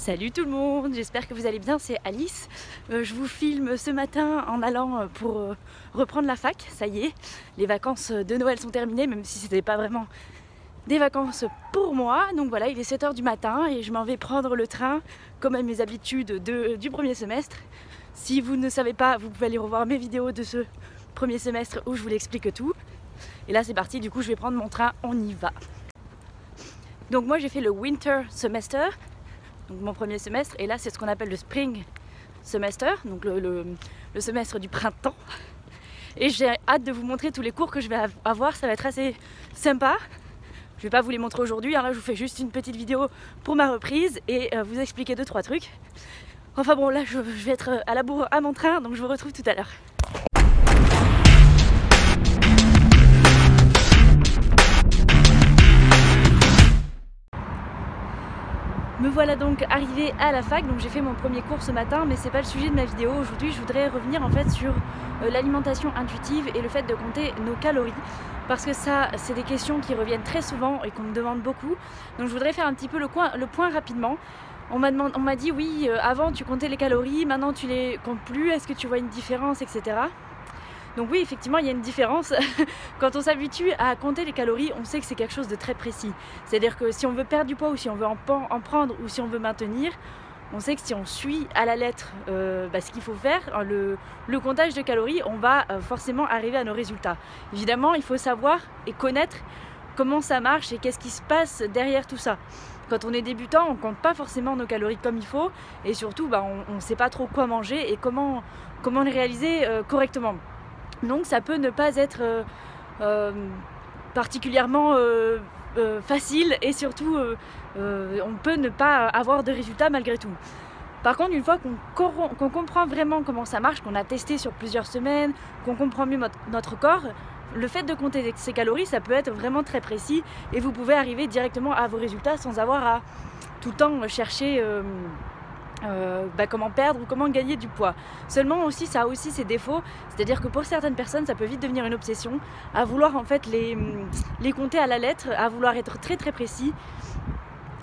Salut tout le monde, j'espère que vous allez bien, c'est Alice. Je vous filme ce matin en allant pour reprendre la fac, ça y est. Les vacances de Noël sont terminées, même si c'était pas vraiment des vacances pour moi. Donc voilà, il est 7 h du matin et je m'en vais prendre le train, comme à mes habitudes du premier semestre. Si vous ne savez pas, vous pouvez aller revoir mes vidéos de ce premier semestre où je vous l'explique tout. Et là c'est parti, du coup je vais prendre mon train, on y va. Donc moi j'ai fait le winter semester, donc mon premier semestre, et là c'est ce qu'on appelle le spring semester, donc le semestre du printemps. Et j'ai hâte de vous montrer tous les cours que je vais avoir, ça va être assez sympa. Je vais pas vous les montrer aujourd'hui, hein, là je vous fais juste une petite vidéo pour ma reprise et vous expliquer 2-3 trucs. Enfin bon, là je vais être à la bourre à mon train, donc je vous retrouve tout à l'heure. Me voilà donc arrivée à la fac, donc j'ai fait mon premier cours ce matin, mais c'est pas le sujet de ma vidéo. Aujourd'hui je voudrais revenir en fait sur l'alimentation intuitive et le fait de compter nos calories, parce que ça c'est des questions qui reviennent très souvent et qu'on me demande beaucoup. Donc je voudrais faire un petit peu le point rapidement. On m'a dit oui, avant tu comptais les calories, maintenant tu les comptes plus, est-ce que tu vois une différence, etc. Donc oui, effectivement, il y a une différence. Quand on s'habitue à compter les calories, on sait que c'est quelque chose de très précis. C'est-à-dire que si on veut perdre du poids ou si on veut en prendre ou si on veut maintenir, on sait que si on suit à la lettre ce qu'il faut faire, le comptage de calories, on va forcément arriver à nos résultats. Évidemment, il faut savoir et connaître comment ça marche et qu'est-ce qui se passe derrière tout ça. Quand on est débutant, on ne compte pas forcément nos calories comme il faut et surtout, on ne sait pas trop quoi manger et comment les réaliser correctement. Donc ça peut ne pas être particulièrement facile et surtout on peut ne pas avoir de résultats malgré tout. Par contre, une fois qu'on comprend vraiment comment ça marche, qu'on a testé sur plusieurs semaines, qu'on comprend mieux notre corps, le fait de compter ses calories, ça peut être vraiment très précis et vous pouvez arriver directement à vos résultats sans avoir à tout le temps chercher comment perdre ou comment gagner du poids. Seulement aussi, ça a aussi ses défauts, c'est-à-dire que pour certaines personnes ça peut vite devenir une obsession, à vouloir en fait les compter à la lettre, à vouloir être très très précis.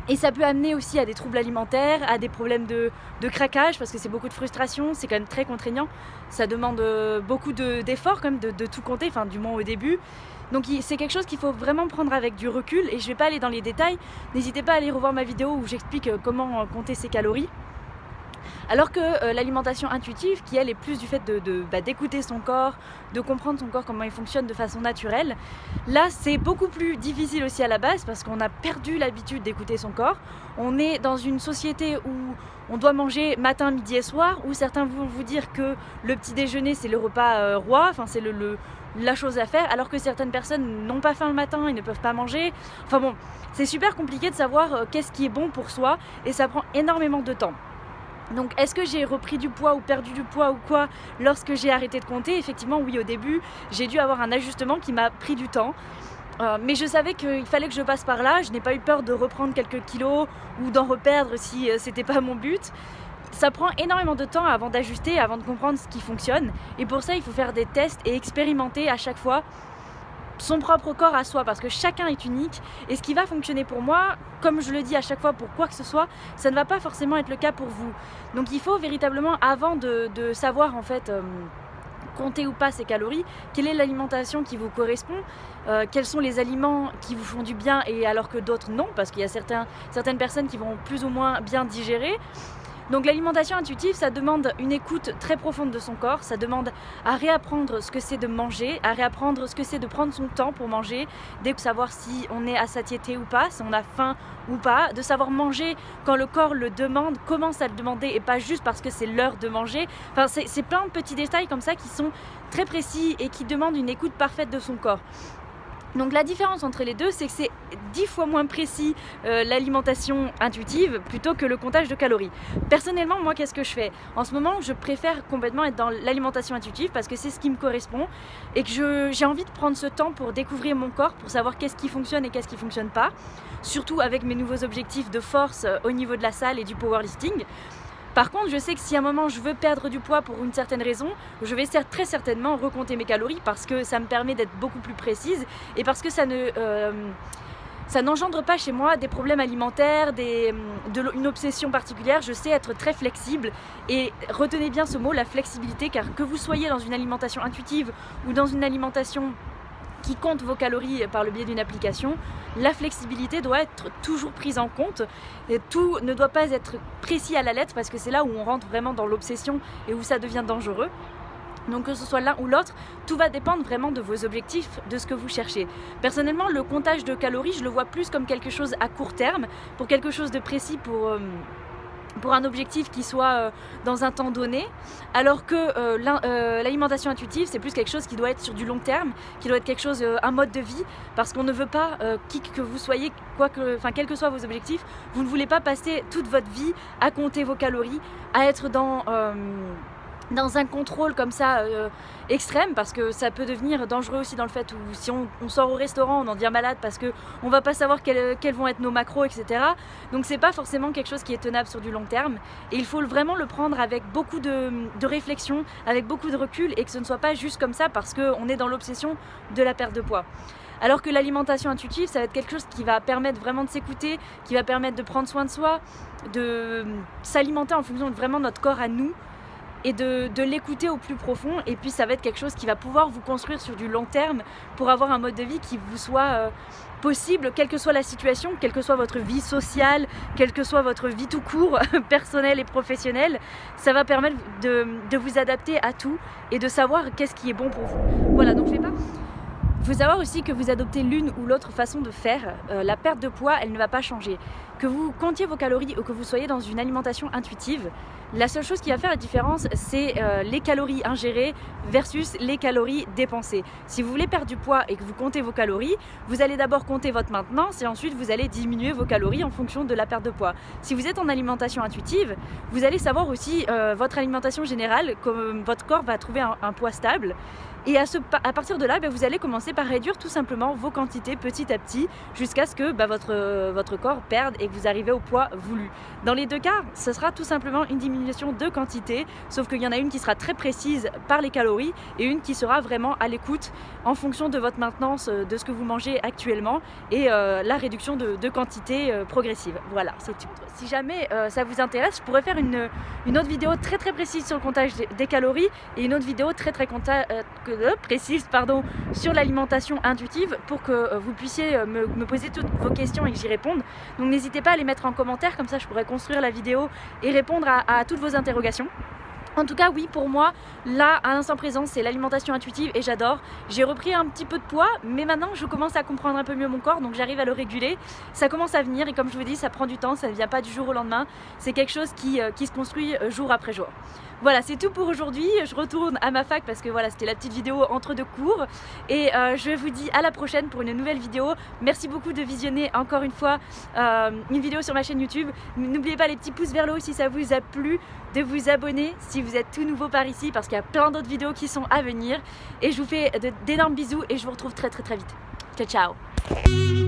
Et ça peut amener aussi à des troubles alimentaires, à des problèmes de craquage, parce que c'est beaucoup de frustration, c'est quand même très contraignant. Ça demande beaucoup d'efforts quand même de tout compter, enfin du moins au début. Donc c'est quelque chose qu'il faut vraiment prendre avec du recul et je ne vais pas aller dans les détails. N'hésitez pas à aller revoir ma vidéo où j'explique comment compter ses calories. Alors que l'alimentation intuitive, qui elle est plus du fait d'écouter son corps, de comprendre son corps, comment il fonctionne de façon naturelle, là c'est beaucoup plus difficile aussi à la base parce qu'on a perdu l'habitude d'écouter son corps. On est dans une société où on doit manger matin, midi et soir, où certains vont vous dire que le petit déjeuner c'est le repas roi, enfin c'est la chose à faire, alors que certaines personnes n'ont pas faim le matin, ils ne peuvent pas manger. Enfin bon, c'est super compliqué de savoir qu'est-ce qui est bon pour soi et ça prend énormément de temps. Donc est-ce que j'ai repris du poids ou perdu du poids ou quoi lorsque j'ai arrêté de compter? Effectivement oui, au début j'ai dû avoir un ajustement qui m'a pris du temps. Mais je savais qu'il fallait que je passe par là, je n'ai pas eu peur de reprendre quelques kilos ou d'en reperdre si c'était pas mon but. Ça prend énormément de temps avant d'ajuster, avant de comprendre ce qui fonctionne et pour ça il faut faire des tests et expérimenter à chaque fois son propre corps à soi, parce que chacun est unique et ce qui va fonctionner pour moi, comme je le dis à chaque fois pour quoi que ce soit, ça ne va pas forcément être le cas pour vous. Donc il faut véritablement, avant de savoir en fait compter ou pas ses calories, quelle est l'alimentation qui vous correspond, quels sont les aliments qui vous font du bien et alors que d'autres non, parce qu'il y a certaines personnes qui vont plus ou moins bien digérer. Donc l'alimentation intuitive, ça demande une écoute très profonde de son corps, ça demande à réapprendre ce que c'est de manger, à réapprendre ce que c'est de prendre son temps pour manger, de savoir si on est à satiété ou pas, si on a faim ou pas, de savoir manger quand le corps le demande, commence à le demander et pas juste parce que c'est l'heure de manger. Enfin, c'est plein de petits détails comme ça qui sont très précis et qui demandent une écoute parfaite de son corps. Donc la différence entre les deux, c'est que c'est 10 fois moins précis l'alimentation intuitive plutôt que le comptage de calories. Personnellement, moi, qu'est-ce que je fais? En ce moment, je préfère complètement être dans l'alimentation intuitive parce que c'est ce qui me correspond et que j'ai envie de prendre ce temps pour découvrir mon corps, pour savoir qu'est-ce qui fonctionne et qu'est-ce qui ne fonctionne pas. Surtout avec mes nouveaux objectifs de force au niveau de la salle et du powerlifting. Par contre, je sais que si à un moment je veux perdre du poids pour une certaine raison, je vais très certainement recompter mes calories parce que ça me permet d'être beaucoup plus précise et parce que ça ça n'engendre pas chez moi des problèmes alimentaires, une obsession particulière. Je sais être très flexible et retenez bien ce mot, la flexibilité, car que vous soyez dans une alimentation intuitive ou dans une alimentation qui compte vos calories par le biais d'une application, la flexibilité doit être toujours prise en compte et tout ne doit pas être précis à la lettre parce que c'est là où on rentre vraiment dans l'obsession et où ça devient dangereux. Donc que ce soit l'un ou l'autre, tout va dépendre vraiment de vos objectifs, de ce que vous cherchez. Personnellement, le comptage de calories, je le vois plus comme quelque chose à court terme, pour quelque chose de précis, pour un objectif qui soit dans un temps donné, alors que l'alimentation intuitive, c'est plus quelque chose qui doit être sur du long terme, qui doit être quelque chose, un mode de vie, parce qu'on ne veut pas, qui que vous soyez, quels que soient vos objectifs, vous ne voulez pas passer toute votre vie à compter vos calories, à être dans un contrôle comme ça extrême, parce que ça peut devenir dangereux aussi dans le fait où si on sort au restaurant on en devient malade parce qu'on va pas savoir quels vont être nos macros, etc. Donc c'est pas forcément quelque chose qui est tenable sur du long terme et il faut vraiment le prendre avec beaucoup de réflexion, avec beaucoup de recul et que ce ne soit pas juste comme ça parce qu'on est dans l'obsession de la perte de poids. Alors que l'alimentation intuitive, ça va être quelque chose qui va permettre vraiment de s'écouter, qui va permettre de prendre soin de soi, de s'alimenter en fonction de vraiment notre corps à nous, et de l'écouter au plus profond, et puis ça va être quelque chose qui va pouvoir vous construire sur du long terme pour avoir un mode de vie qui vous soit possible, quelle que soit la situation, quelle que soit votre vie sociale, quelle que soit votre vie tout court, personnelle et professionnelle. Ça va permettre de vous adapter à tout et de savoir qu'est-ce qui est bon pour vous. Voilà, donc il faut savoir aussi que vous adoptez l'une ou l'autre façon de faire, la perte de poids, elle ne va pas changer. Que vous comptiez vos calories ou que vous soyez dans une alimentation intuitive, la seule chose qui va faire la différence, c'est les calories ingérées versus les calories dépensées. Si vous voulez perdre du poids et que vous comptez vos calories, vous allez d'abord compter votre maintenance et ensuite vous allez diminuer vos calories en fonction de la perte de poids. Si vous êtes en alimentation intuitive, vous allez savoir aussi votre alimentation générale, comme votre corps va trouver un poids stable. Et à partir de là, vous allez commencer par réduire tout simplement vos quantités petit à petit jusqu'à ce que votre corps perde et que vous arrivez au poids voulu. Dans les deux cas, ce sera tout simplement une diminution de quantité, sauf qu'il y en a une qui sera très précise par les calories et une qui sera vraiment à l'écoute en fonction de votre maintenance, de ce que vous mangez actuellement et la réduction de quantité progressive. Voilà, c'est tout. Si jamais ça vous intéresse, je pourrais faire une autre vidéo très précise sur le comptage des calories et une autre vidéo très précise sur l'alimentation intuitive pour que vous puissiez me poser toutes vos questions et que j'y réponde. Donc n'hésitez pas à les mettre en commentaire, comme ça je pourrais construire la vidéo et répondre à toutes vos interrogations. En tout cas, oui, pour moi, là, à l'instant présent, c'est l'alimentation intuitive et j'adore. J'ai repris un petit peu de poids, mais maintenant, je commence à comprendre un peu mieux mon corps, donc j'arrive à le réguler. Ça commence à venir et comme je vous dis, ça prend du temps, ça ne vient pas du jour au lendemain. C'est quelque chose qui se construit jour après jour. Voilà, c'est tout pour aujourd'hui. Je retourne à ma fac parce que voilà, c'était la petite vidéo entre deux cours. Et je vous dis à la prochaine pour une nouvelle vidéo. Merci beaucoup de visionner encore une fois une vidéo sur ma chaîne YouTube. N'oubliez pas les petits pouces vers le haut si ça vous a plu, de vous abonner si vous êtes tout nouveau par ici parce qu'il y a plein d'autres vidéos qui sont à venir. Et je vous fais d'énormes bisous et je vous retrouve très vite. Ciao, ciao!